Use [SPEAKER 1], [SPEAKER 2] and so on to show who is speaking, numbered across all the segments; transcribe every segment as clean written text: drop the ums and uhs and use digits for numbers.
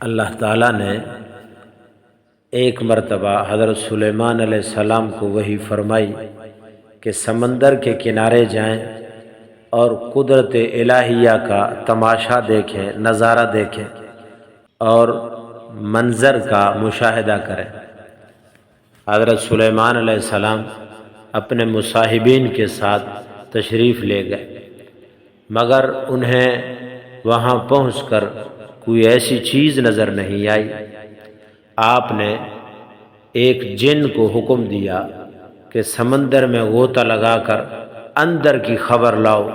[SPEAKER 1] اللہ تعالیٰ نے ایک مرتبہ حضرت سلیمان علیہ السلام کو وحی فرمائی کہ سمندر کے کنارے جائیں اور قدرت الہیہ کا تماشا دیکھیں، نظارہ دیکھیں اور منظر کا مشاہدہ کریں۔ حضرت سلیمان علیہ السلام اپنے مصاحبین کے ساتھ تشریف لے گئے، مگر انہیں وہاں پہنچ کر کوئی ایسی چیز نظر نہیں آئی۔ آپ نے ایک جن کو حکم دیا کہ سمندر میں غوطہ لگا کر اندر کی خبر لاؤ۔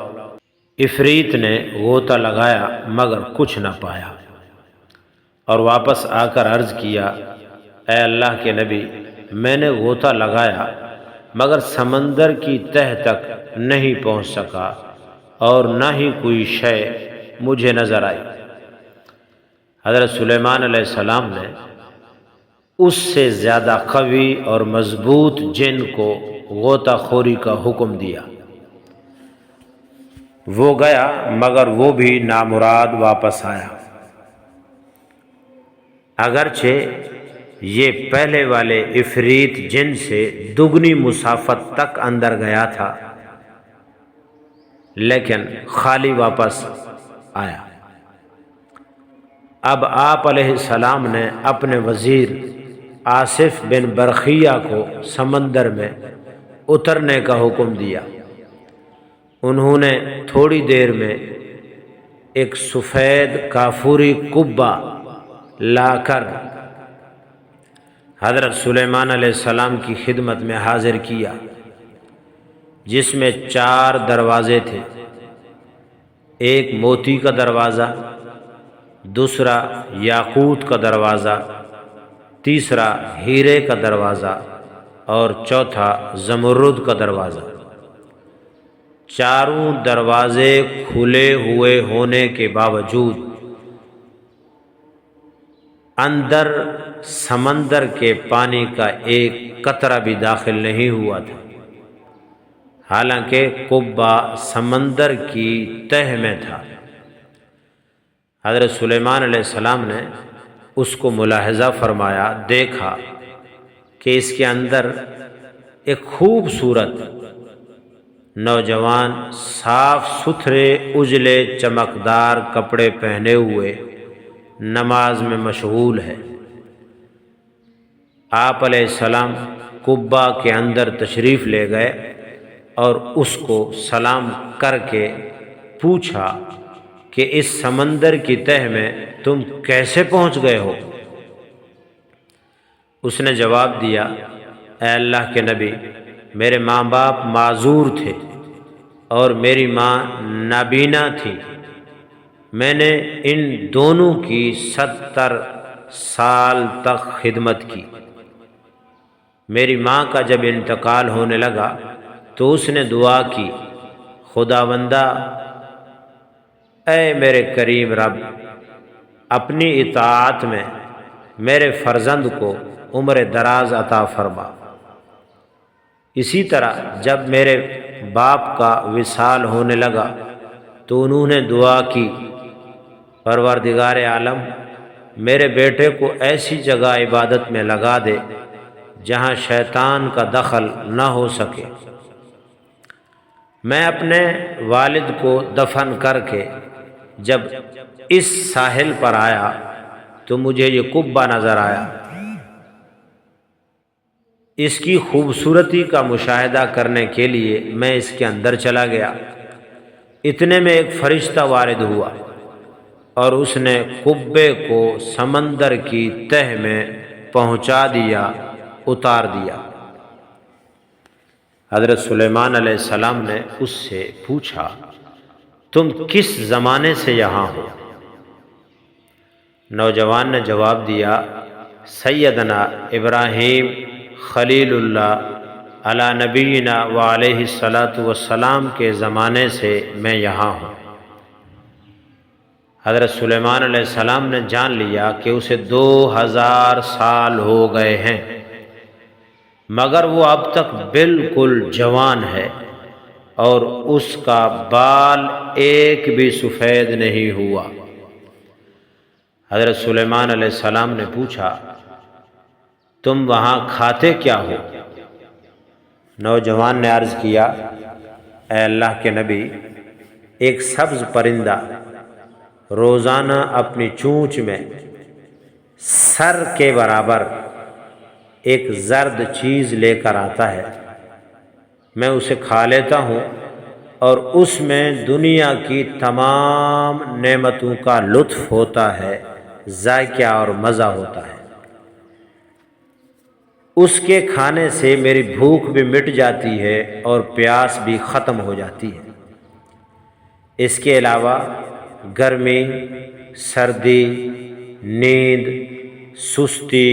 [SPEAKER 1] عفریت نے غوطہ لگایا مگر کچھ نہ پایا اور واپس آ کر عرض کیا، اے اللہ کے نبی، میں نے غوطہ لگایا مگر سمندر کی تہ تک نہیں پہنچ سکا اور نہ ہی کوئی شے مجھے نظر آئی۔ حضرت سلیمان علیہ السلام نے اس سے زیادہ قوی اور مضبوط جن کو غوطہ خوری کا حکم دیا۔ وہ گیا مگر وہ بھی نامراد واپس آیا، اگرچہ یہ پہلے والے عفریت جن سے دگنی مسافت تک اندر گیا تھا، لیکن خالی واپس آیا۔ اب آپ علیہ السلام نے اپنے وزیر آصف بن برخیہ کو سمندر میں اترنے کا حکم دیا۔ انہوں نے تھوڑی دیر میں ایک سفید کافوری قبہ لا کر حضرت سلیمان علیہ السلام کی خدمت میں حاضر کیا، جس میں 4 دروازے تھے، ایک موتی کا دروازہ، دوسرا یاقوت کا دروازہ، تیسرا ہیرے کا دروازہ اور چوتھا زمرد کا دروازہ۔ چاروں دروازے کھلے ہوئے ہونے کے باوجود اندر سمندر کے پانی کا ایک قطرہ بھی داخل نہیں ہوا تھا، حالانکہ قبہ سمندر کی تہ میں تھا۔ حضرت سلیمان علیہ السلام نے اس کو ملاحظہ فرمایا، دیکھا کہ اس کے اندر ایک خوبصورت نوجوان صاف ستھرے اجلے چمکدار کپڑے پہنے ہوئے نماز میں مشغول ہے۔ آپ علیہ السلام قبہ کے اندر تشریف لے گئے اور اس کو سلام کر کے پوچھا کہ اس سمندر کی تہ میں تم کیسے پہنچ گئے ہو؟ اس نے جواب دیا، اے اللہ کے نبی، میرے ماں باپ معذور تھے اور میری ماں نابینا تھی۔ میں نے ان دونوں کی 70 سال تک خدمت کی۔ میری ماں کا جب انتقال ہونے لگا تو اس نے دعا کی، خداوندہ، اے میرے کریم رب، اپنی اطاعت میں میرے فرزند کو عمر دراز عطا فرما۔ اسی طرح جب میرے باپ کا وصال ہونے لگا تو انہوں نے دعا کی، پروردگار عالم، میرے بیٹے کو ایسی جگہ عبادت میں لگا دے جہاں شیطان کا دخل نہ ہو سکے۔ میں اپنے والد کو دفن کر کے جب اس ساحل پر آیا تو مجھے یہ قبہ نظر آیا۔ اس کی خوبصورتی کا مشاہدہ کرنے کے لیے میں اس کے اندر چلا گیا۔ اتنے میں ایک فرشتہ وارد ہوا اور اس نے قبے کو سمندر کی تہ میں پہنچا دیا، اتار دیا۔ حضرت سلیمان علیہ السلام نے اس سے پوچھا، تم کس زمانے سے یہاں ہو؟ نوجوان نے جواب دیا، سیدنا ابراہیم خلیل اللہ علی نبینا و علیہ الصلاۃ والسلام کے زمانے سے میں یہاں ہوں۔ حضرت سلیمان علیہ السلام نے جان لیا کہ اسے 2000 سال ہو گئے ہیں، مگر وہ اب تک بالکل جوان ہے اور اس کا بال ایک بھی سفید نہیں ہوا۔ حضرت سلیمان علیہ السلام نے پوچھا تم وہاں کھاتے کیا ہو؟ نوجوان نے عرض کیا اے اللہ کے نبی، ایک سبز پرندہ روزانہ اپنی چونچ میں سر کے برابر ایک زرد چیز لے کر آتا ہے، میں اسے کھا لیتا ہوں اور اس میں دنیا کی تمام نعمتوں کا لطف ہوتا ہے، ذائقہ اور مزہ ہوتا ہے۔ اس کے کھانے سے میری بھوک بھی مٹ جاتی ہے اور پیاس بھی ختم ہو جاتی ہے۔ اس کے علاوہ گرمی، سردی، نیند، سستی،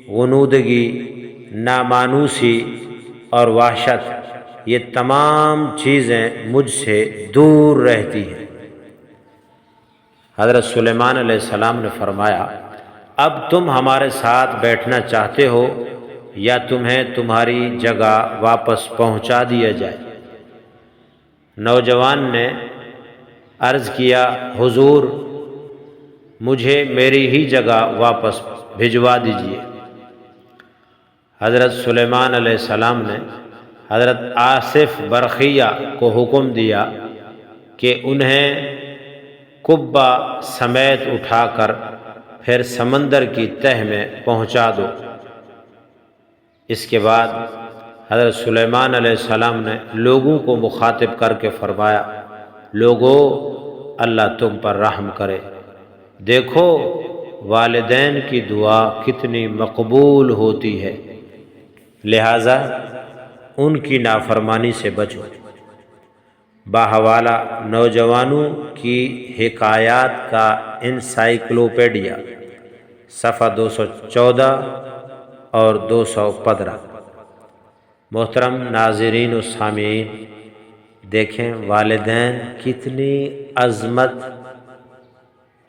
[SPEAKER 1] غنودگی، نامانوسی اور وحشت، یہ تمام چیزیں مجھ سے دور رہتی ہیں۔ حضرت سلیمان علیہ السلام نے فرمایا اب تم ہمارے ساتھ بیٹھنا چاہتے ہو یا تمہیں تمہاری جگہ واپس پہنچا دیا جائے؟ نوجوان نے عرض کیا حضور، مجھے میری ہی جگہ واپس بھجوا دیجیے۔ حضرت سلیمان علیہ السلام نے حضرت آصف برقیہ کو حکم دیا کہ انہیں قبہ سمیت اٹھا کر پھر سمندر کی تہ میں پہنچا دو۔ اس کے بعد حضرت سلیمان علیہ السلام نے لوگوں کو مخاطب کر کے فرمایا لوگو، اللہ تم پر رحم کرے، دیکھو والدین کی دعا کتنی مقبول ہوتی ہے، لہذا ان کی نافرمانی سے بچو۔ باحوالہ نوجوانوں کی حکایات کا انسائکلوپیڈیا، صفحہ 214 اور 215۔ محترم ناظرین و سامعین، دیکھیں والدین کتنی عظمت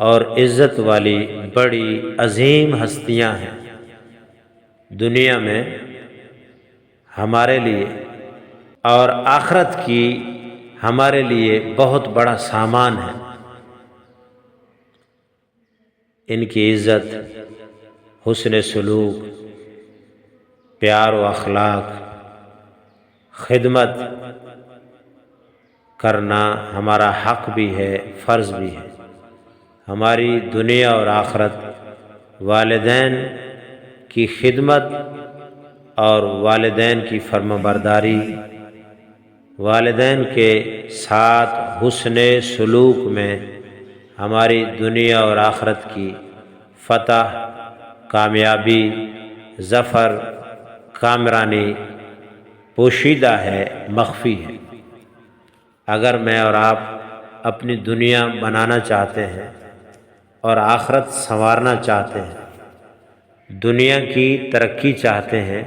[SPEAKER 1] اور عزت والی بڑی عظیم ہستیاں ہیں، دنیا میں ہمارے لیے اور آخرت کی ہمارے لیے بہت بڑا سامان ہے۔ ان کی عزت، حسن سلوک، پیار و اخلاق، خدمت کرنا ہمارا حق بھی ہے، فرض بھی ہے۔ ہماری دنیا اور آخرت والدین کی خدمت اور والدین کی فرمانبرداری، والدین کے ساتھ حسن سلوک میں ہماری دنیا اور آخرت کی فتح، کامیابی، ظفر، کامرانی پوشیدہ ہے، مخفی ہے۔ اگر میں اور آپ اپنی دنیا بنانا چاہتے ہیں اور آخرت سنوارنا چاہتے ہیں، دنیا کی ترقی چاہتے ہیں،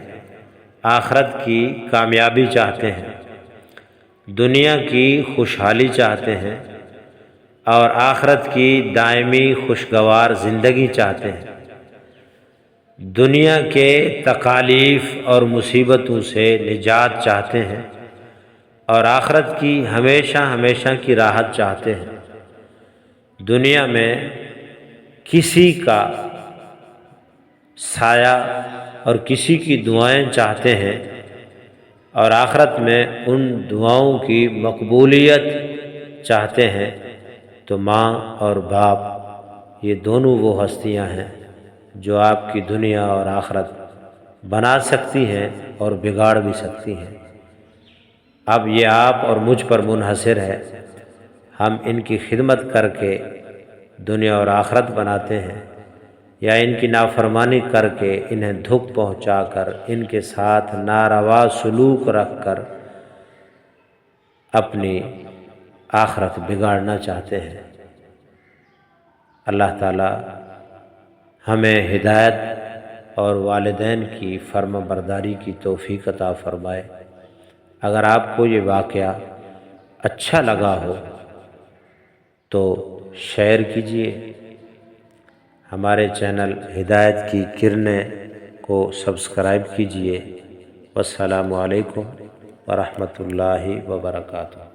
[SPEAKER 1] آخرت کی کامیابی چاہتے ہیں، دنیا کی خوشحالی چاہتے ہیں اور آخرت کی دائمی خوشگوار زندگی چاہتے ہیں، دنیا کے تکالیف اور مصیبتوں سے نجات چاہتے ہیں اور آخرت کی ہمیشہ ہمیشہ کی راحت چاہتے ہیں، دنیا میں کسی کا سایہ اور کسی کی دعائیں چاہتے ہیں اور آخرت میں ان دعاؤں کی مقبولیت چاہتے ہیں، تو ماں اور باپ یہ دونوں وہ ہستیاں ہیں جو آپ کی دنیا اور آخرت بنا سکتی ہیں اور بگاڑ بھی سکتی ہیں۔ اب یہ آپ اور مجھ پر منحصر ہے، ہم ان کی خدمت کر کے دنیا اور آخرت بناتے ہیں یا ان کی نافرمانی کر کے انہیں دکھ پہنچا کر ان کے ساتھ ناروا سلوک رکھ کر اپنی آخرت بگاڑنا چاہتے ہیں۔ اللہ تعالی ہمیں ہدایت اور والدین کی فرما برداری کی توفیق عطا فرمائے۔ اگر آپ کو یہ واقعہ اچھا لگا ہو تو شیئر کیجیے، ہمارے چینل ہدایت کی کرنیں کو سبسکرائب کیجیے۔ والسلام علیکم ورحمۃ اللہ وبرکاتہ۔